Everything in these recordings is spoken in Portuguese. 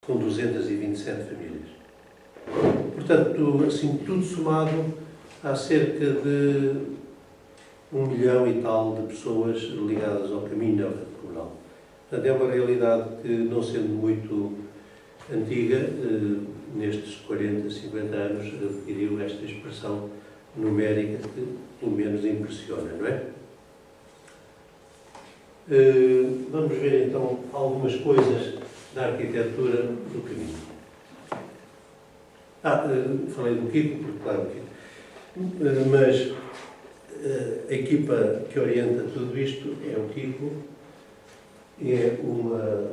com 227 famílias. Portanto, assim, tudo somado, há cerca de 1 milhão e tal de pessoas ligadas ao caminho neorredencional. Portanto, é uma realidade que, não sendo muito antiga, nestes 40, 50 anos, adquiriu esta expressão numérica que, pelo menos, impressiona, não é? Vamos ver, então, algumas coisas da arquitetura do caminho. Falei do Kiko, porque, claro, mas a equipa que orienta tudo isto é o Kiko, é uma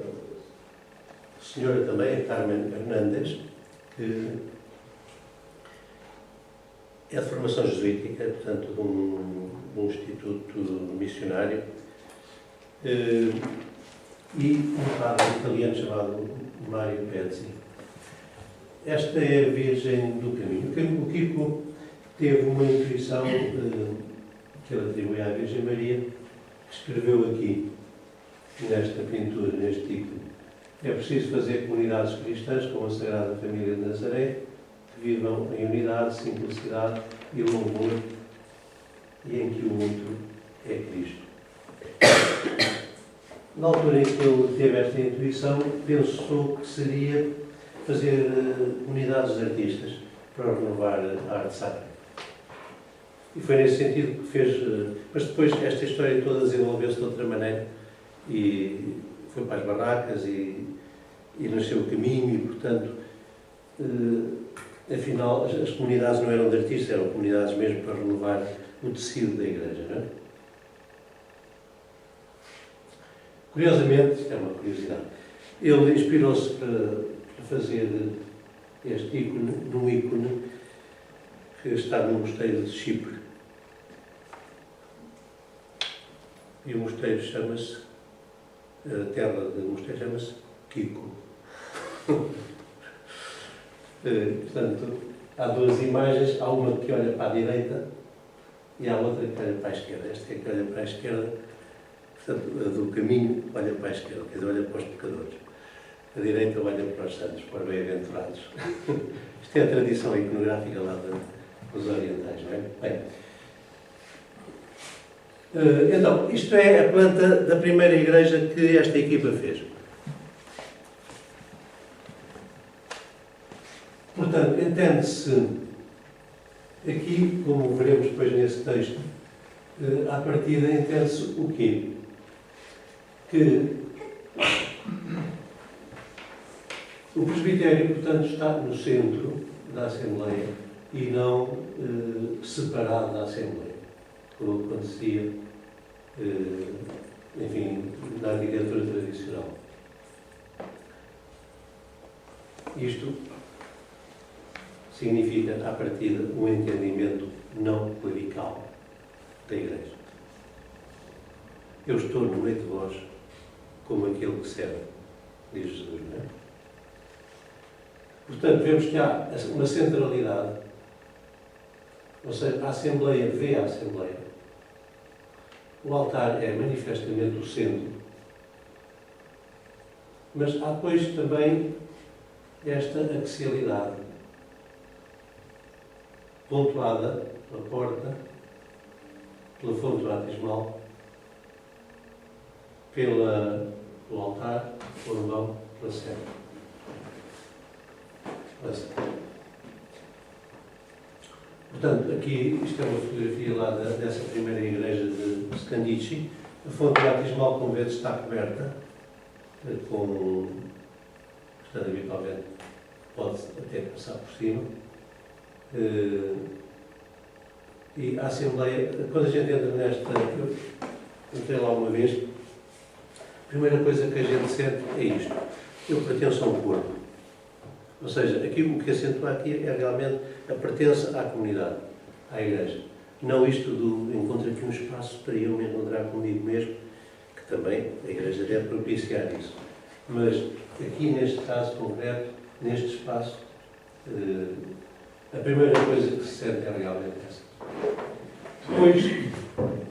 senhora também, a Carmen Hernández, que é de formação jesuítica, portanto, de um instituto missionário, e um padre italiano chamado Mário Pezzi. Esta é a Virgem do Caminho. O Kiko teve uma intuição que ele atribui à Virgem Maria, que escreveu aqui, nesta pintura, neste ícone. É preciso fazer comunidades cristãs com a Sagrada Família de Nazaré, que vivam em unidade, simplicidade e louvor, e em que o outro é Cristo. Na altura em que ele teve esta intuição, pensou que seria fazer unidades de artistas para renovar a arte sacra. E foi nesse sentido que fez. Mas depois esta história toda desenvolveu-se de outra maneira e foi para as barracas e nasceu o caminho e, portanto, afinal, as comunidades não eram de artistas, eram comunidades mesmo para renovar o tecido da igreja, não é? Curiosamente, isto é uma curiosidade, ele inspirou-se para fazer este ícone num ícone que está no mosteiro de Chipre. E o mosteiro chama-se, a terra do mosteiro chama-se Kiko. Portanto, há duas imagens, há uma que olha para a direita e há outra que olha para a esquerda. Esta é que olha para a esquerda, portanto, a do caminho olha para a esquerda, quer dizer, olha para os pecadores. A direita olha para os santos, para os bem-aventurados. Isto é a tradição iconográfica lá dos orientais, não é? Bem, então, isto é a planta da primeira igreja que esta equipa fez. Portanto, entende-se aqui, como veremos depois nesse texto, à partida entende-se o quê? Que o presbitério, portanto, está no centro da Assembleia e não separado da Assembleia, como acontecia, enfim, na arquitetura tradicional. Isto significa, à partida, um entendimento não clerical da Igreja. Eu estou no meio de vós como aquele que serve, diz Jesus, não é? Portanto, vemos que há uma centralidade, ou seja, a Assembleia vê a Assembleia. O altar é manifestamente o centro. Mas há depois também esta axialidade, pontuada pela porta, pela fonte batismal, pelo altar, pelo vão, pela serra. Portanto, aqui, isto é uma fotografia lá dessa primeira igreja de Scandicci. A fonte batismal, como vês, está coberta com, portanto, habitualmente pode até passar por cima. E a Assembleia, quando a gente entra nesta, eu entrei lá uma vez, a primeira coisa que a gente sente é isto: eu pertenço a um corpo. Ou seja, aqui, o que acentua aqui é realmente a pertença à comunidade, à Igreja. Não isto do encontro aqui um espaço para eu me encontrar comigo mesmo, que também a Igreja deve propiciar isso. Mas aqui, neste caso concreto, neste espaço, a primeira coisa que se sente é realmente essa. Depois,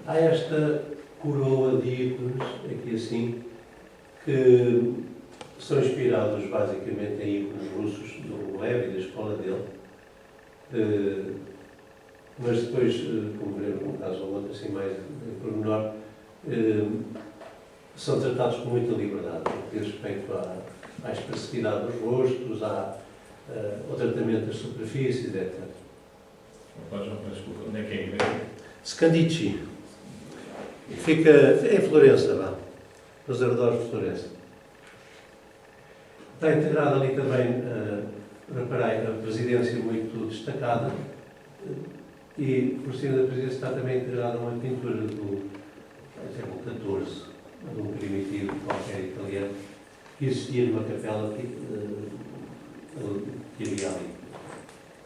há esta coroa de ícones, aqui assim, que são inspirados basicamente em ícones russos, do Lev e da escola dele. Mas depois, como veremos num caso ou outro, assim mais pormenor, são tratados com muita liberdade, no que diz respeito à expressividade dos rostos, ao tratamento das superfícies, etc. Desculpa, onde é que é a igreja? Scandicci. Fica em Florença, lá, nos arredores de Florença. Está integrada ali também, reparei, a presidência muito destacada, e por cima da presidência está também integrada uma pintura do século XIV, de um primitivo qualquer italiano, que existia numa capela que havia ali.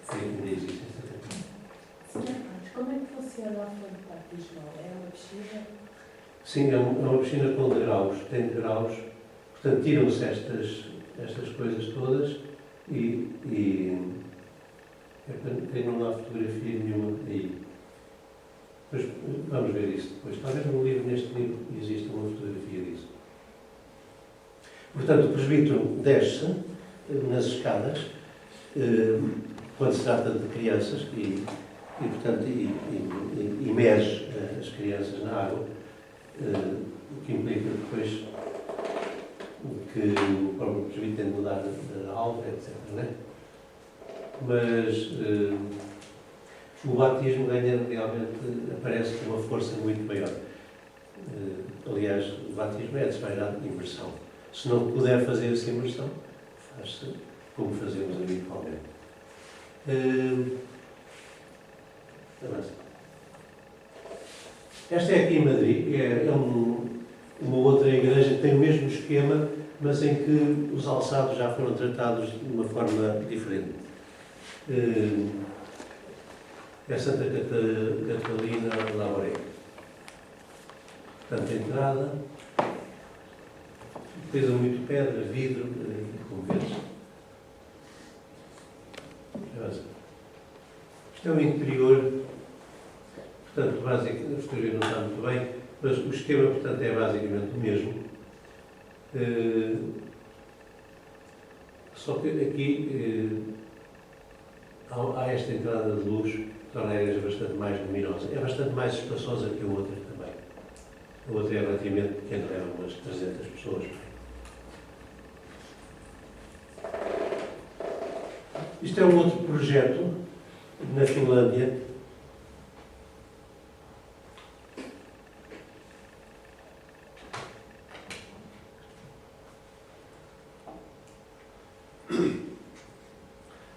Que ainda existe essa capela. Sr. Carlos, como é que funciona a fonte batismal? É uma piscina? Sim, é uma piscina com degraus, tem degraus, portanto tiram-se estas coisas todas e não há fotografia nenhuma aí. Mas vamos ver isso depois. Talvez neste livro exista uma fotografia disso. Portanto, o presbítero desce nas escadas, quando se trata de crianças, portanto, imerge as crianças na água, o que implica depois que o próprio presbítero tem de mudar de alva, etc. Não é? Mas o batismo ganha realmente, aparece com uma força muito maior. Aliás, o batismo é, de maneira, imersão. Se não puder fazer essa imersão, faz-se como fazemos habitualmente. Esta é aqui em Madrid, uma outra igreja que tem o mesmo esquema, mas em que os alçados já foram tratados de uma forma diferente. É Santa Catalina Lauré. Portanto, a entrada, pesa muito pedra, vidro, como vês. Isto é o interior, portanto, basicamente, a fotografia não está muito bem, mas o esquema, portanto, é basicamente o mesmo. Só que aqui há esta entrada de luz que torna a igreja bastante mais luminosa. É bastante mais espaçosa que a outra também. A outra é relativamente pequena, leva umas 300 pessoas. Isto é um outro projeto na Finlândia.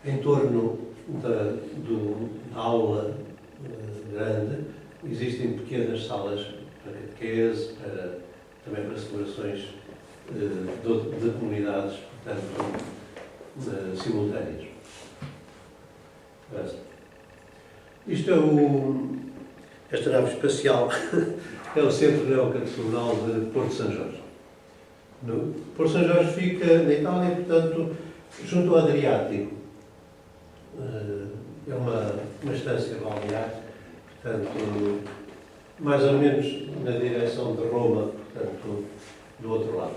Em torno da aula grande, existem pequenas salas para catequese, também para celebrações de comunidades, portanto, simultâneas. Isto é esta nave espacial é o Centro Neocatecumenal de Porto São Jorge. Porto São Jorge fica na Itália, portanto, junto ao Adriático. É uma estância balnear, portanto, mais ou menos na direção de Roma, portanto, do outro lado.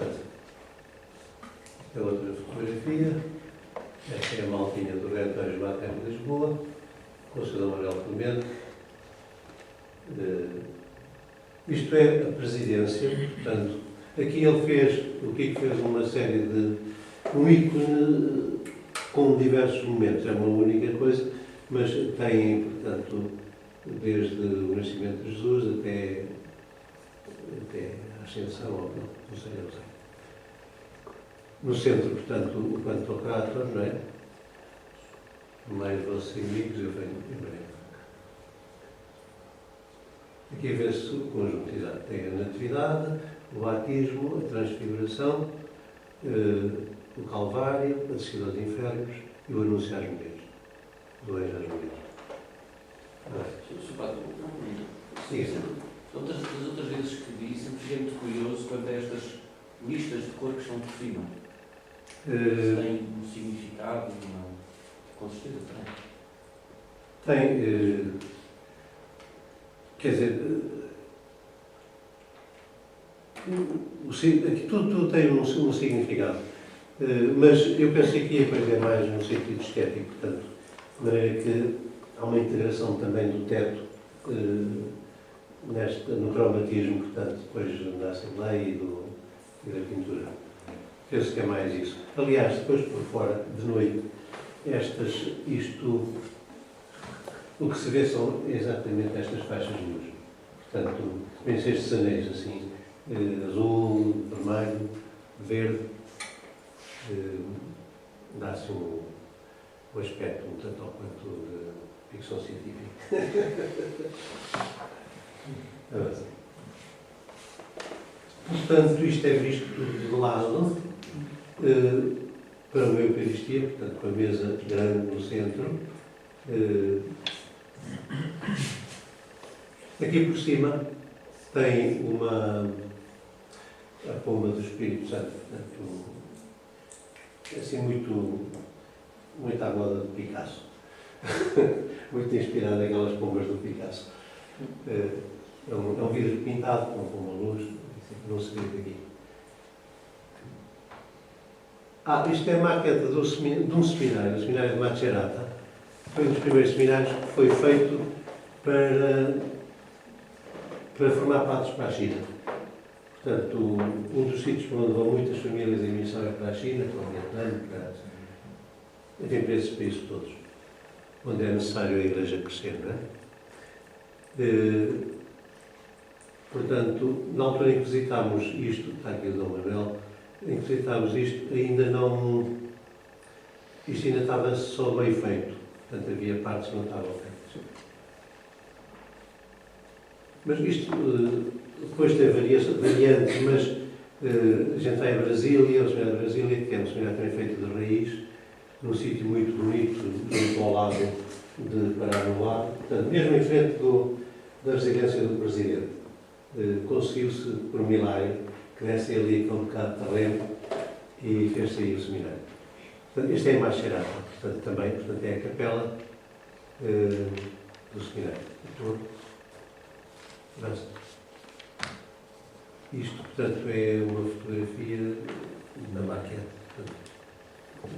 Esta é outra fotografia. Esta é a maltinha do Redentório Materno de Lisboa, com o Sr. Manuel Clemente. Isto é a presidência, portanto, aqui ele fez, o Kiko fez uma série de um ícone com diversos momentos, é uma única coisa, mas tem, portanto, desde o nascimento de Jesus até a ascensão, não sei. No centro, portanto, o Pantocrator, não é? No meio dos vossos inimigos, eu venho primeiro. Aqui vê-se o conjunto, exato. Tem a natividade, o batismo, a transfiguração, o Calvário, a descida aos infernos e o anúncio às mulheres. Do anjo às mulheres. Das outras vezes que vi, sempre fiquei muito curioso quanto a estas listas de cor que estão por cima. Se tem um significado, com certeza tem. Quer dizer, aqui tudo tem um significado. Mas eu penso que aqui a coisa é mais no sentido estético, portanto, de maneira que há uma integração também do teto no cromatismo, portanto, depois da Assembleia e da pintura. Penso que é mais isso. Aliás, depois por fora, de noite, o que se vê são exatamente estas faixas de luz. Portanto, penso estes anéis assim, azul, vermelho, verde, dá-se um aspecto um tanto ao quanto de ficção científica. Portanto, isto é visto de lado para uma Eucaristia, portanto, com a mesa grande no centro. Aqui por cima tem a pomba do Espírito Santo, portanto, assim muito à moda do Picasso. Muito inspirado naquelas pombas do Picasso. É um vidro pintado com uma luz, não se vê daqui. Isto é a maqueta de um seminário, o seminário de Macerata. Foi um dos primeiros seminários que foi feito para formar padres para a China. Portanto, um dos sítios para onde vão muitas famílias em missão é para a China, para o Vietnã, para esses países todos, onde é necessário a Igreja crescer, não é? Portanto, na altura em que visitámos isto, está aqui o Dom Manuel, em que visitámos isto, isto ainda estava só meio feito. Portanto, havia partes que não estavam feitas. Mas isto depois tem variantes, mas a gente vai a Brasília, o Seminário de Brasília, que é um seminário também feito de raiz, num sítio muito bonito, junto ao lado de Paranaguá, portanto, mesmo em frente da residência do Presidente. Conseguiu-se, por um milagre, que desse ali com um bocado de terreno e fez-se aí o seminário. Portanto, este é a Macerata, portanto, também, portanto, é a capela do seminário. Isto, portanto, é uma fotografia na maquete,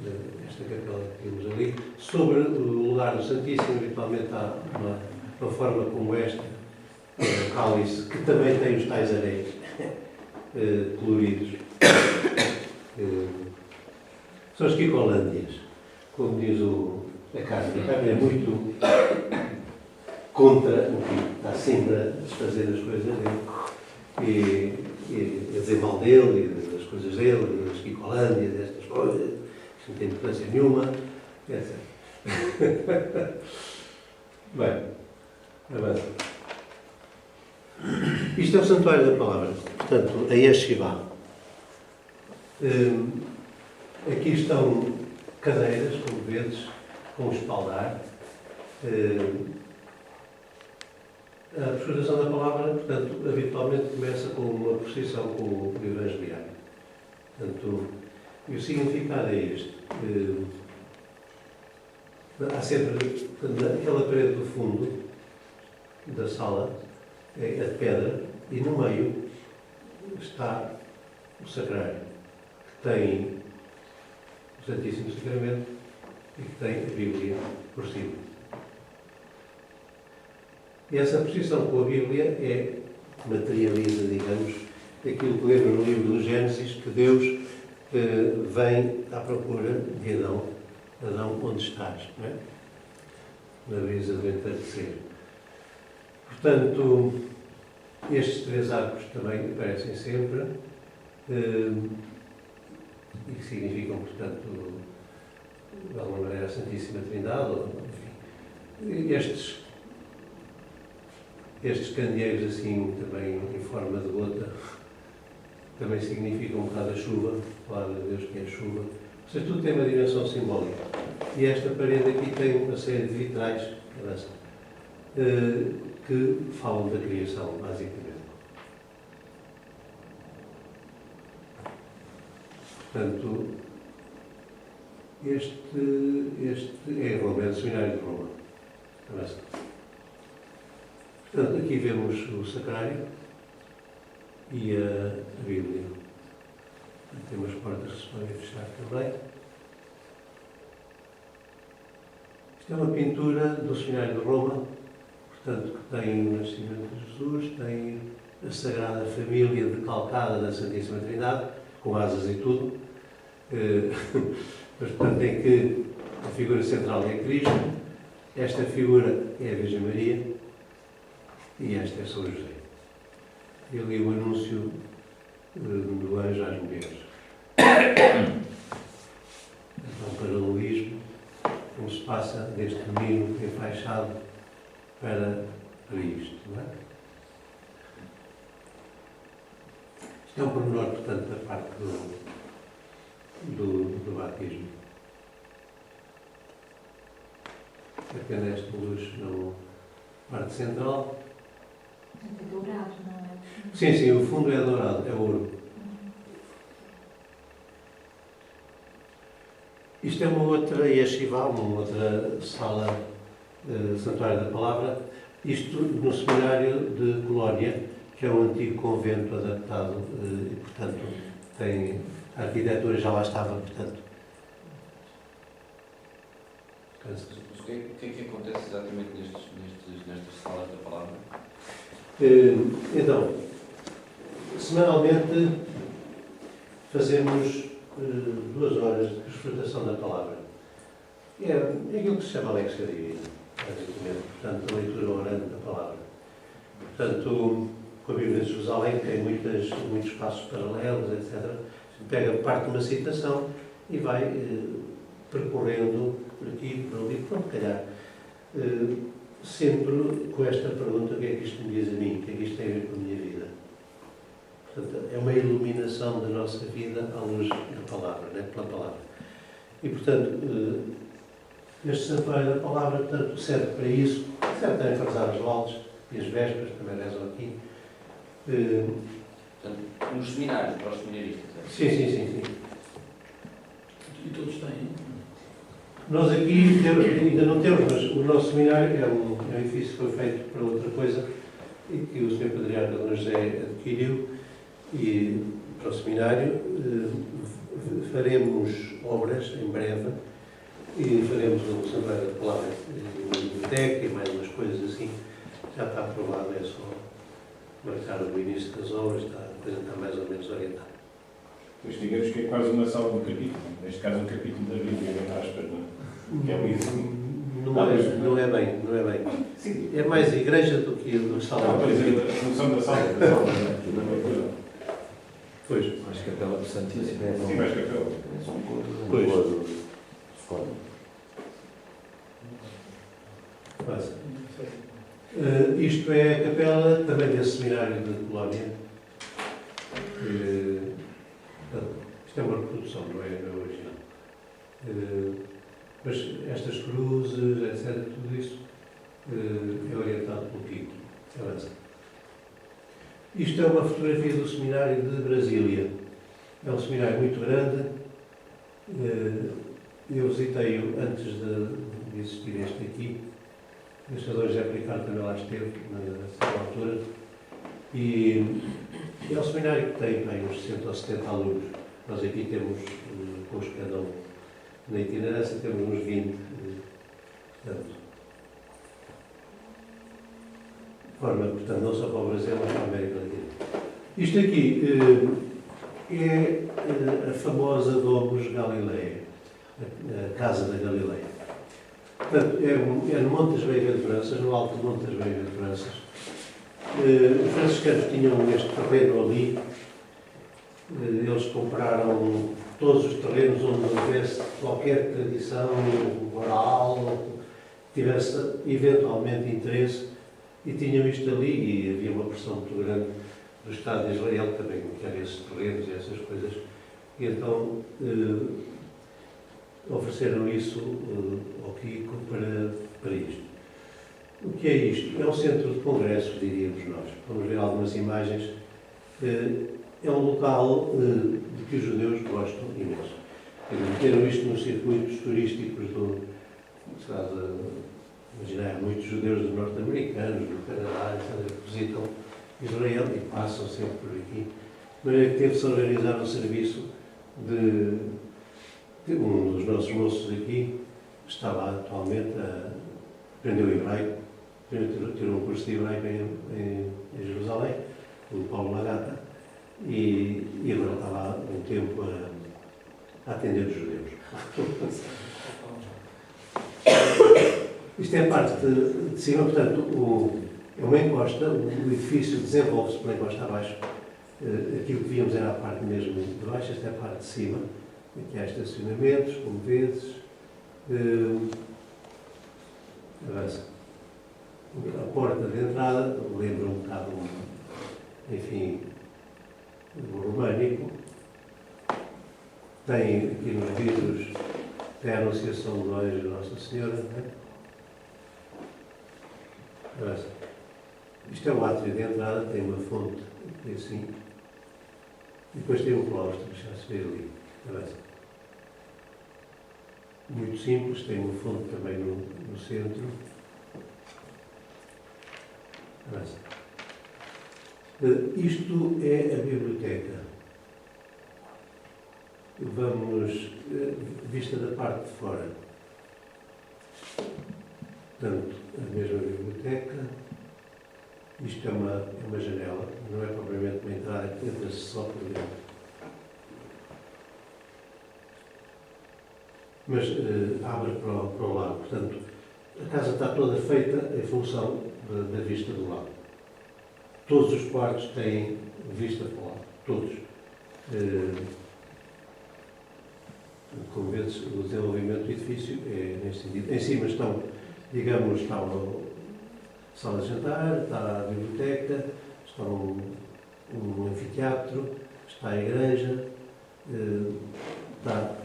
desta capela que temos ali. Sobre o lugar do Santíssimo, habitualmente há uma forma como esta, o cálice, que também tem os tais anéis coloridos. São as quicolândias, como diz a Carmen. A Carmen é muito contra o que está sempre a desfazer as coisas dele e a dizer mal dele, e das coisas dele, das quicolândias, destas coisas, que não tem importância nenhuma, etc. Bem, avança. Isto é o Santuário da Palavra, portanto, a Yeshivá. Aqui estão cadeiras, como vedes, com espaldar. A procuração da palavra, portanto, habitualmente começa com uma procissão com o Evangeliário. Portanto, e o significado é este. Há sempre, aquela parede do fundo da sala é de pedra e no meio está o sacrário, que tem o Santíssimo Sacramento e que tem a Bíblia por cima. E essa procissão com a Bíblia materializa, digamos, aquilo que lembra no livro do Gênesis, que Deus vem à procura de Adão. Adão, onde estás? Não é? Na brisa do entardecer. Portanto, estes três arcos também aparecem sempre e que significam, portanto, de alguma maneira, a Santíssima Trindade. Ou, enfim, estes candeeiros, assim, também em forma de gota, também significam um bocado a chuva, falar de Deus que é chuva. Ou seja, tudo tem uma dimensão simbólica. E esta parede aqui tem uma série de vitrais que falam da criação, basicamente. Portanto, este é Roma, é o Seminário de Roma. Portanto, aqui vemos o sacrário, e a Bíblia. Tem umas portas que se podem fechar também. Isto é uma pintura do Seminário de Roma, portanto, que tem o nascimento de Jesus, tem a Sagrada Família decalcada da Santíssima Trindade, com asas e tudo. Mas, portanto, em que a figura central é Cristo, esta figura é a Virgem Maria e esta é São José. E ali o anúncio do anjo às mulheres. Então, um paralelismo, como se passa deste menino enfaixado para isto, não é? Isto é um pormenor, portanto, da parte do batismo. Apenas esta luz na parte central. É dourado, não é? Sim, sim, o fundo é dourado, é ouro. Isto é uma outra yeshiva, uma outra sala Santuário da Palavra. Isto no seminário de Colónia, que é um antigo convento adaptado e, portanto, tem a arquitetura já lá estava, portanto. O que é que acontece exatamente nestas salas da palavra? Então, semanalmente fazemos 2 horas de presentação da palavra. É aquilo que se chama Lexia Divina, basicamente. Portanto, a leitura orante da palavra. Portanto, com a Bíblia de Jerusalém, que tem muitos passos paralelos, etc. Pega parte de uma citação e vai percorrendo por aqui, por ali, pronto, calhar. Sempre com esta pergunta: o que é que isto me diz a mim? O que é que isto tem a ver com a minha vida? Portanto, é uma iluminação da nossa vida à luz da palavra, né? Pela palavra. E, portanto, este santuário da palavra, portanto, serve para isso, serve também para rezar os laudes e as vésperas, também rezam aqui. Portanto, nos seminários, para os seminaristas. Sim. E todos têm? Nós aqui ainda não temos, mas o nosso seminário é um edifício que foi feito para outra coisa e que o Sr. Patriarca Dom José adquiriu, e para o seminário faremos obras em breve e faremos um santuário da palavra, uma biblioteca e mais umas coisas assim. Já está aprovado, é só marcar o início das obras, a coisa está mais ou menos orientada. Pois digamos que é quase uma sala do capítulo, neste caso um capítulo da Bíblia, entre aspas, não é? Que é o isso. Não é bem. Sim. É mais igreja do que sala. Por exemplo, a função da sala, não é? Pois. Mais Capela do Santíssimo. Sim, mais capela. Pois. Quase. Isto é a capela também desse seminário de Colónia. Isto é uma reprodução, não é original. Mas estas cruzes, etc., tudo isso é orientado pelo Kiko. Isto é uma fotografia do seminário de Brasília. É um seminário muito grande. Eu visitei-o antes de existir este aqui. O Sr. José Ricardo também lá esteve, nessa altura. E é um seminário que tem bem, uns 60 ou 70 alunos. Nós aqui temos, com cada um na itinerância, temos uns 20. Portanto, de forma, portanto, não só para o Brasil, mas para a América Latina. Isto aqui é a famosa Domus Galileia, a Casa da Galileia. Portanto, é no Monte das Bem-aventuranças, no alto do Monte das Bem-aventuranças. Os franciscanos tinham este terreno ali. Eles compraram todos os terrenos onde não houvesse qualquer tradição oral, tivesse eventualmente interesse, e tinham isto ali, e havia uma pressão muito grande do Estado de Israel também, que quer esses terrenos e essas coisas, e então ofereceram isso ao Kiko para isto. O que é isto? É um centro de congressos, diríamos nós. Vamos ver algumas imagens. É um local de que os judeus gostam imenso. Meteram isto nos circuitos turísticos imaginar, muitos judeus norte-americanos, do Canadá, etc., que visitam Israel e passam sempre por aqui. De maneira que teve-se a organizar um serviço de um dos nossos moços aqui, está lá atualmente, aprendeu hebraico, tirou um curso de hebraico em Jerusalém, o Paulo Magata, e agora está lá um tempo a atender os judeus. Isto é a parte de cima, portanto, é uma encosta, o edifício desenvolve-se pela encosta abaixo. Aquilo que víamos era a parte mesmo de baixo, esta é a parte de cima. Aqui há estacionamentos, como vezes. Avança. A porta de entrada lembra um bocado, enfim, o românico. Tem aqui nos vidros tem a Anunciação do Anjo de Nossa Senhora. Não é? Avança. Isto é o átrio de entrada, tem uma fonte, assim. E depois tem um claustro, já se vê ali. Avança. Muito simples, tem uma fonte também no centro. Avança. Isto é a biblioteca. Vamos, vista da parte de fora. Portanto, a mesma biblioteca. Isto é uma janela, não é propriamente uma entrada que entra-se só por dentro. Mas abre para o lado. Portanto, a casa está toda feita em função da vista do lado. Todos os quartos têm vista para o lado. Todos. Como vês, o desenvolvimento do edifício é neste sentido. Em cima estão, digamos, está a sala de jantar, está a biblioteca, está um anfiteatro, está a igreja, está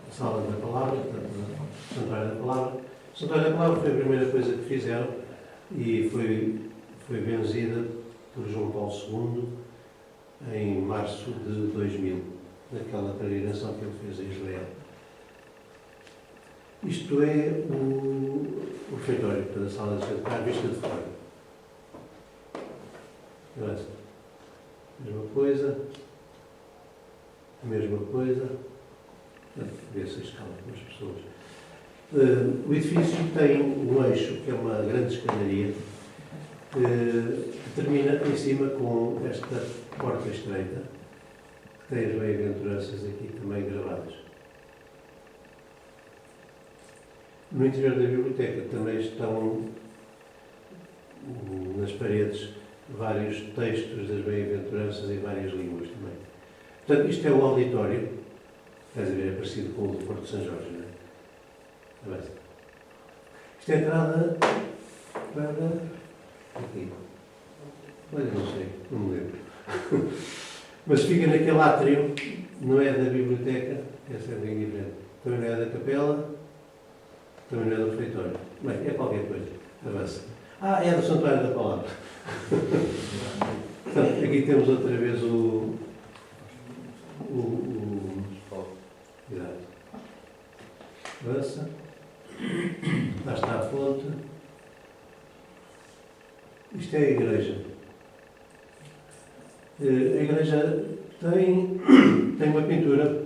a sala da palavra, o Santuário da Palavra. O Santuário da Palavra foi a primeira coisa que fizeram e foi benzida por João Paulo II em março de 2000, naquela peregrinação que ele fez a Israel. Isto é o refeitório da sala de jantar, vista de fora. Mesma coisa. A mesma coisa. Vê-se a escala com as pessoas. O edifício tem um eixo, que é uma grande escadaria, que termina em cima com esta porta estreita, que tem as bem-aventuranças aqui também gravadas. No interior da biblioteca também estão nas paredes vários textos das bem-aventuranças em várias línguas também. Portanto, isto é o auditório. Estás a ver, é parecido com o do Porto de São Jorge, não é? Isto é a entrada para aqui. Olha, não sei, não me lembro. Mas fica naquele átrio, não é da biblioteca, essa é bem diferente. Também não é da capela, também não é do refeitório. Bem, é qualquer coisa. Avança. É do Santuário da Palavra. Portanto, aqui temos outra vez Exato. Avança. Lá está a fonte. Isto é a igreja. A igreja tem uma pintura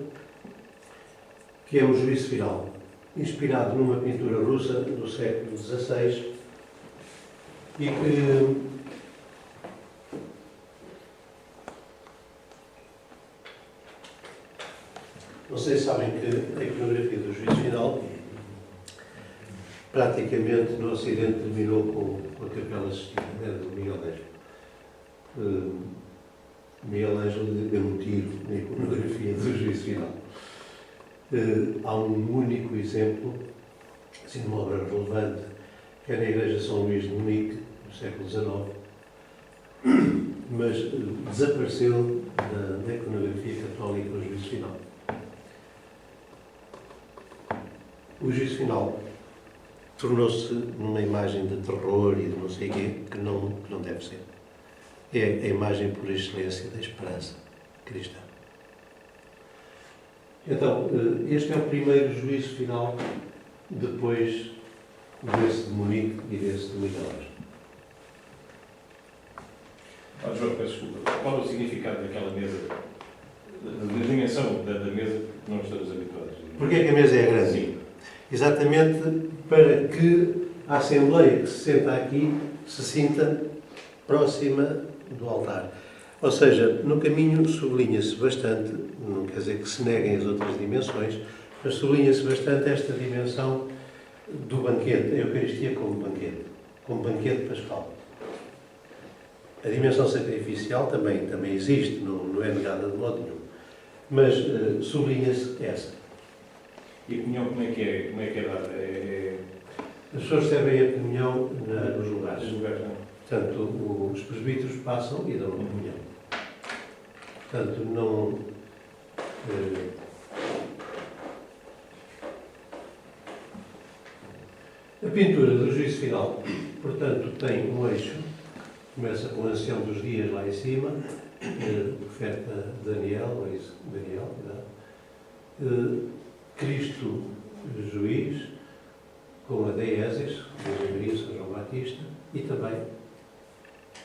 que é o Juízo Final, inspirado numa pintura russa do século XVI e que não sei se sabem que a iconografia do Juízo Final praticamente no Ocidente terminou com a Capela Sistina, do Miguel Ângelo. Miguel Ângelo deu um tiro na iconografia do Juízo Final. Há um único exemplo, assim, de uma obra relevante, que é na Igreja São Luís de Munique, no século XIX, mas desapareceu da iconografia católica o Juízo Final. O Juízo Final tornou-se uma imagem de terror e de não sei o quê, que não deve ser. É a imagem por excelência da esperança cristã. Então, este é o primeiro juízo final depois desse de Munique e desse de Miguel Ângelo. João, peço desculpa. Qual é o significado daquela mesa, da dimensão da mesa que não estamos habituados? Porquê que a mesa é grande? Sim. Exatamente para que a Assembleia que se senta aqui se sinta próxima do altar. Ou seja, no caminho sublinha-se bastante, não quer dizer que se neguem as outras dimensões, mas sublinha-se bastante esta dimensão do banquete, a Eucaristia como banquete pascal. A dimensão sacrificial também existe, não é negada de modo nenhum, mas sublinha-se essa. E a comunhão como é que é dada? As pessoas recebem a comunhão nos lugares. Nos lugares, não? Portanto, os presbíteros passam e dão a comunhão. Portanto, não... A pintura do juízo final, portanto, tem um eixo, começa com o ancião dos dias lá em cima, o profeta Daniel, ou isso, Daniel, Cristo juiz, com a Deésis, Virgem Maria, São João Batista, e também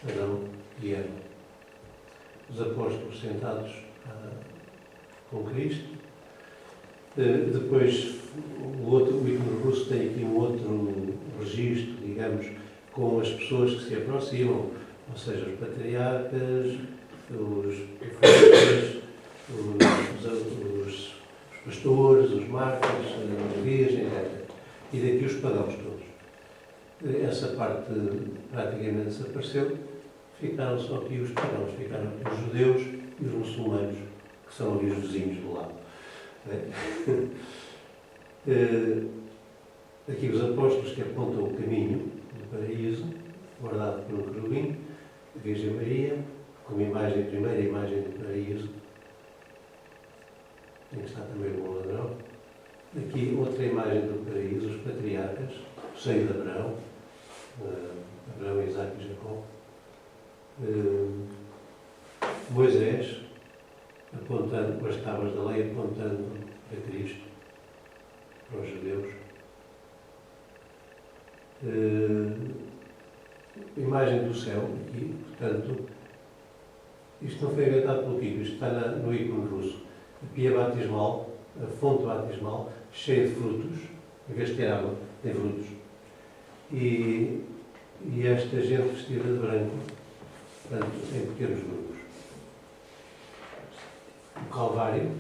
Adão e Eva. Os apóstolos sentados com Cristo. Depois, o ícone russo tem aqui um outro registro, digamos, com as pessoas que se aproximam, ou seja, os patriarcas, os profetas, os pastores, os mártires, as virgens, etc. E daqui os pagãos todos. Essa parte praticamente desapareceu, ficaram só aqui os pagãos, ficaram aqui os judeus e os muçulmanos, que são ali os vizinhos do lado. Aqui os apóstolos que apontam o caminho do paraíso, guardado por um querubim, a Virgem Maria, como imagem, a primeira imagem do paraíso, em que está também o bom ladrão. Aqui outra imagem do paraíso, os patriarcas, o seio de Abraão, Abraão, Isaac e Jacó. Moisés, apontando com as tábuas da lei, apontando a Cristo, para os judeus. Imagem do céu, aqui, portanto, isto não foi inventado pelo Kiko, isto está no ícone russo. A pia batismal, a fonte batismal, cheia de frutos, em vez de ter água, tem frutos. E esta gente vestida de branco, portanto, em pequenos grupos. O Calvário,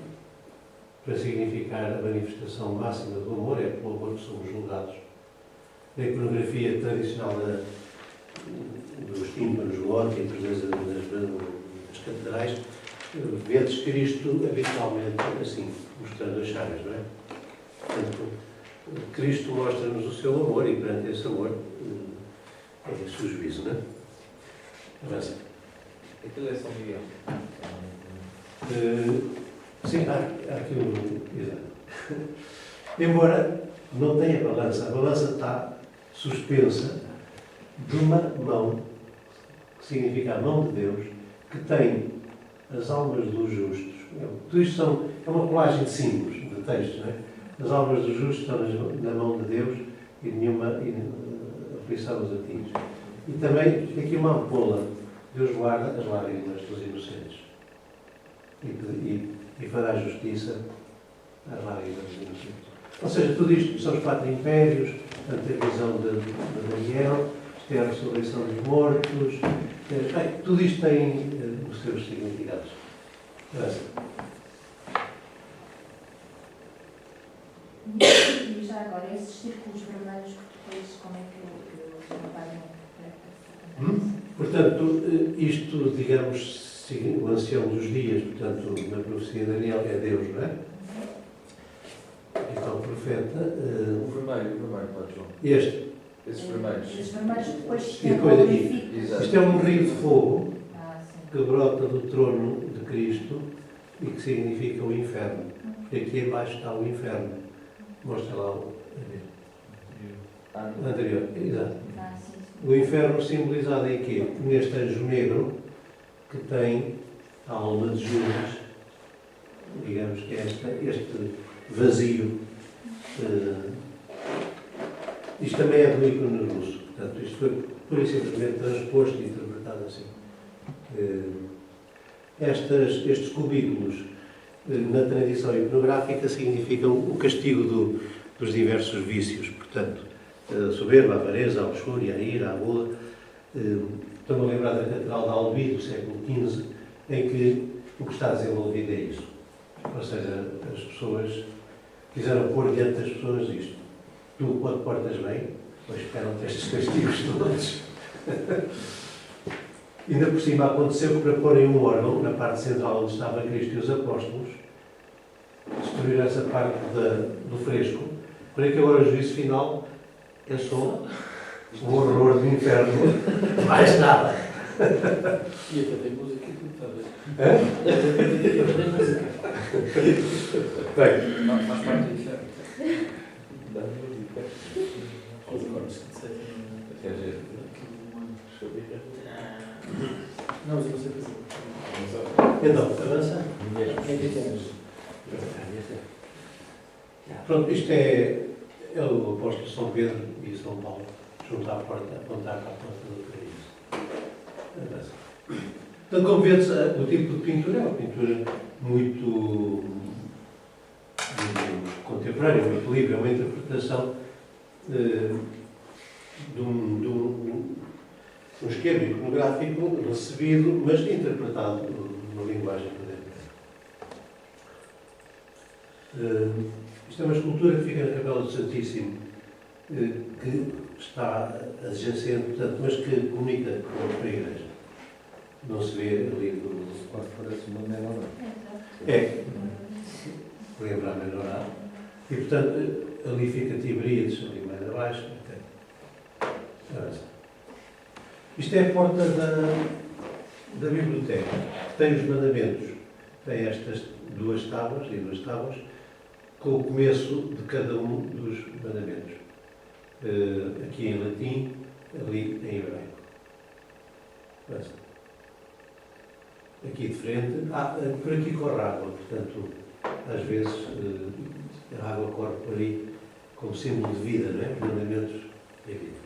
para significar a manifestação máxima do amor, é pelo amor que somos julgados. A iconografia tradicional dos tímpanos góticos, das catedrais, vê-se Cristo habitualmente assim, mostrando as chagas, não é? Portanto, Cristo mostra-nos o seu amor e perante esse amor é esse o juízo, não é? Avança. Aquilo é São Miguel. Sim, há aqui um... Exato. Embora não tenha balança, a balança está suspensa de uma mão, que significa a mão de Deus, que tem as almas dos justos. Tudo isto é uma colagem de símbolos, de textos, não é? As almas dos justos estão na mão de Deus e nenhuma aflição os atinge. E também aqui uma ampola. Deus guarda as lágrimas dos inocentes e fará justiça às lágrimas dos inocentes. Ou seja, tudo isto são os 4 impérios, portanto, a visão de Daniel, isto é a ressurreição dos mortos, tudo isto tem os seus significados. Graças. E já agora, esses círculos vermelhos que depois, como é que eles trabalham? Portanto, isto, digamos, o ancião dos dias, portanto, na profecia de Daniel é Deus, não é? Então, o profeta... O vermelho, pode, João. Este. Esses vermelhos. Esses vermelhos depois E depois aqui. Exato. Isto é um rio de fogo sim. que brota do trono de Cristo e que significa o inferno. Porque aqui embaixo está o inferno. Mostra lá o anterior. Exato. Sim. O inferno simbolizado em quê? Neste anjo negro que tem a alma de Judas, digamos que é este vazio. Isto também é do ícone russo, portanto, isto foi pura e simplesmente transposto e interpretado assim. Estes cubículos, na tradição iconográfica, significam o castigo dos diversos vícios. Portanto, a soberba, a avareza, a luxúria, a ira, a gula. Estou-me a lembrar da Catedral de Albi, do século XV, em que o que está desenvolvido é isso. Ou seja, as pessoas quiseram pôr diante das pessoas isto. Tu, quando portas bem, depois esperam-te estes castigos todos. Ainda por cima aconteceu que, para porem um órgão na parte central onde estava Cristo e os apóstolos, destruíram essa parte do fresco. Por aí que agora o juízo final é só um horror do inferno. Mais nada. E até tem música aqui, talvez. Hã? Até tem música. Bem, Não, faz parte do inferno. Da música. Os acordes que se Quer dizer, não, mas eu não sei fazer. então, avança. Pronto, isto é o apóstolo São Pedro e São Paulo, junto à porta, apontar para a porta do paraíso. Então, como vês, o tipo de pintura é uma pintura muito contemporânea, muito livre, é uma interpretação de um esquema iconográfico recebido, mas interpretado numa linguagem moderna. Isto é uma escultura que fica na Capela do Santíssimo, que está adjacente, portanto, mas que comunica com a igreja. Não se vê ali do... Quase parece uma menorá. É, lembra a menorá. E, portanto, ali fica Tiberíades, ali mais abaixo. Isto é a porta da biblioteca. Tem os mandamentos. Tem estas duas tábuas, com o começo de cada um dos mandamentos. Aqui em latim, ali em hebraico. Aqui de frente, por aqui corre água, portanto, às vezes a água corre por aí como símbolo de vida, não é? Mandamentos é vida.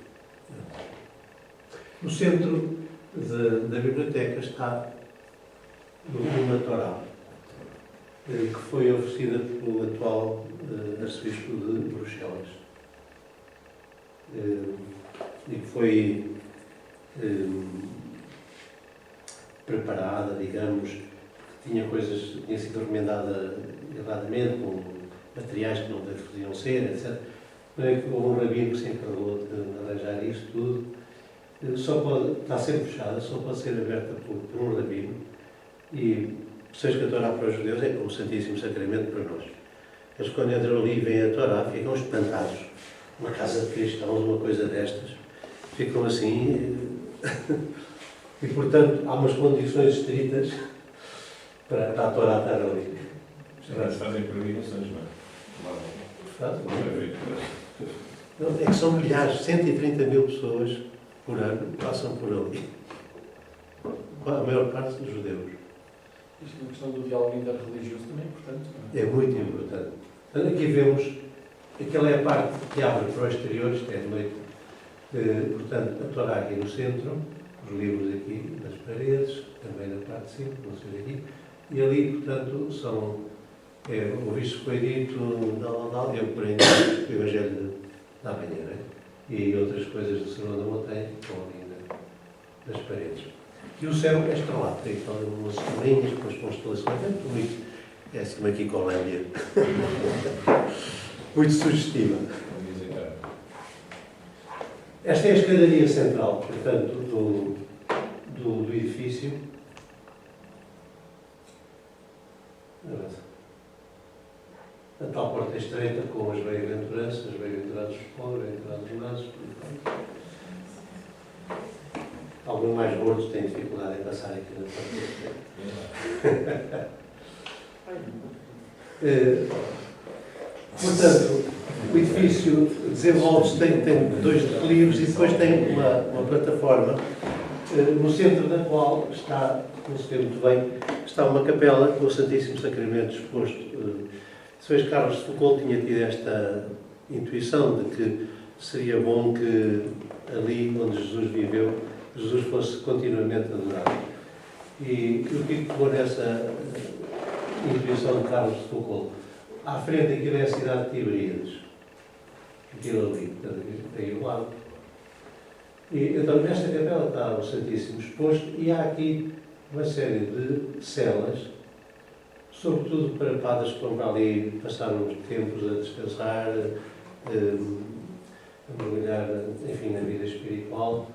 No centro da biblioteca está uma Torá, que foi oferecida pelo atual arcebispo de Bruxelas, e que foi preparada, digamos, que tinha sido remendada erradamente, com materiais que não deveriam ser, etc. Houve um rabino que se encarregou de arranjar isto tudo. Está sempre fechada, só pode ser aberta por um rabino, e seja que a Torá para os judeus é como o Santíssimo Sacramento para nós. Eles, quando entram ali e veem a Torá, ficam espantados. Uma casa de cristãos, uma coisa destas, ficam assim. E, portanto, há umas condições estritas para a Torá estar ali. Eles fazem peregrinações, não é? É que são milhares, 130 mil pessoas por ano passam por ali. A maior parte dos judeus. Isto é uma questão do diálogo interreligioso também, portanto. Não é? É muito importante. Então, aqui vemos, aquela é a parte que abre para o exterior, isto é de noite. Portanto, a Torá aqui no centro, os livros aqui nas paredes, também na parte de cima, não sei daqui. E ali, portanto, são, o visto foi dito, eu porém o Evangelho da manhã, né? E outras coisas do Sermão da Montanha que estão ali nas paredes. E o céu é estrelado, tem umas estrelinhas com as constelações, é muito bonito. É assim uma Kikolândia. Muito sugestiva. Esta é a escadaria central, portanto, do edifício. A tal porta estreita com as bem-aventuranças, bem-aventurados os pobres, bem-aventurados os mansos. Alguns mais gordos têm dificuldade em passar aqui na porta estreita. Portanto, o edifício desenvolve-se, tem dois declives e depois tem uma plataforma, no centro da qual está, não se vê muito bem, está uma capela com o Santíssimo Sacramento exposto. Sr. Carlos de Foucault tinha tido esta intuição de que seria bom que ali onde Jesus viveu, Jesus fosse continuamente adorado. E o que pegou nessa intuição de Carlos de Foucault? À frente aquilo é a cidade de Tiberíades. Aquilo ali, portanto, aí o lado. E, então, nesta capela está o Santíssimo exposto e há aqui uma série de celas, sobretudo para padres que vão para ali passar uns tempos a descansar, a mergulhar, enfim, na vida espiritual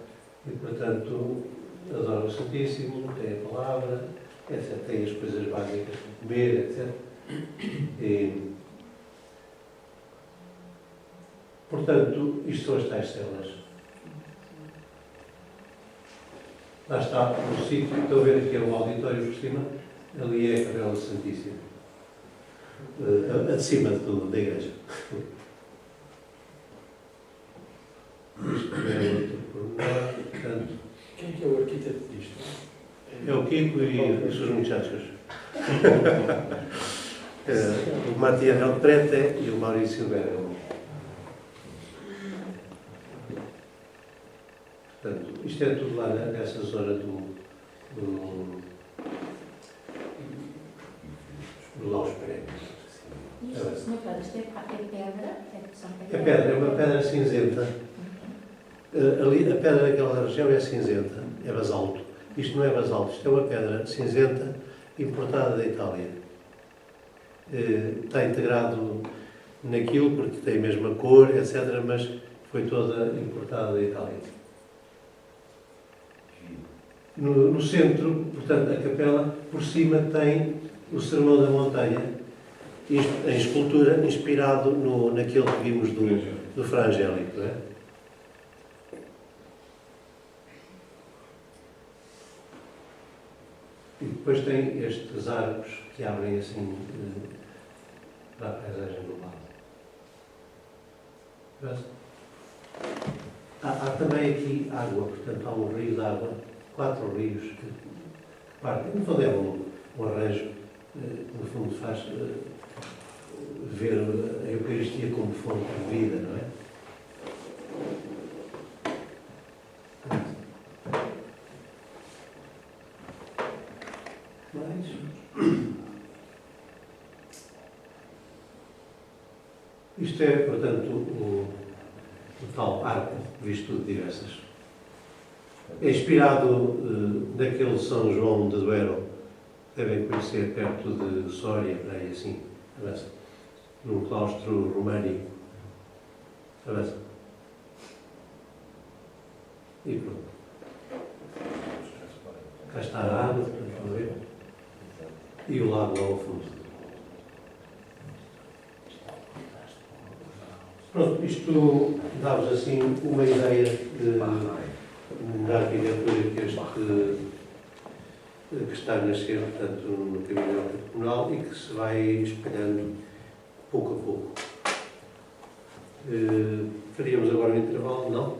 e, portanto, adoram o Santíssimo, têm a palavra, etc. Têm as coisas básicas para comer, etc. E, portanto, isto são as tais celas. Lá está o sítio, estou a ver aqui o auditório por cima, ali é a Capela Santíssima, acima de tudo, da igreja. Isto é outro pormenor, portanto. Quem é que é o arquiteto disto? É o Kiko e os seus muchachos. O Matias Del Prete e o Maurício Bergamo. Portanto, isto é tudo lá nessa zona do Laus Prémios. Isto, Sr. Padre, isto é pedra? É pedra, é uma pedra cinzenta. Ali, a pedra daquela região é cinzenta, é basalto. Isto não é basalto, isto é uma pedra cinzenta importada da Itália. Está integrado naquilo porque tem a mesma cor, etc., mas foi toda importada da Itália. No centro, portanto, a capela, por cima tem o Sermão da Montanha, em escultura, inspirado naquele que vimos do Fra Angélico, não é? E depois tem estes arcos que abrem assim para a paisagem do lado. Há também aqui água, portanto há um rio de água, 4 rios que partem. No fundo é um arranjo que no fundo faz ver a Eucaristia como fonte de vida, não é? Isto é, portanto, o tal arco visto de diversas. É inspirado naquele São João de Duero, que devem conhecer, perto de Sória, por aí assim, num claustro românico. Avança. E pronto. Cá está a água, estão a ver? E o lago lá ao fundo. Pronto, isto dá-vos assim uma ideia da arquitetura que está a nascer, portanto, no caminho comunal e que se vai espalhando pouco a pouco. Faríamos agora um intervalo, não?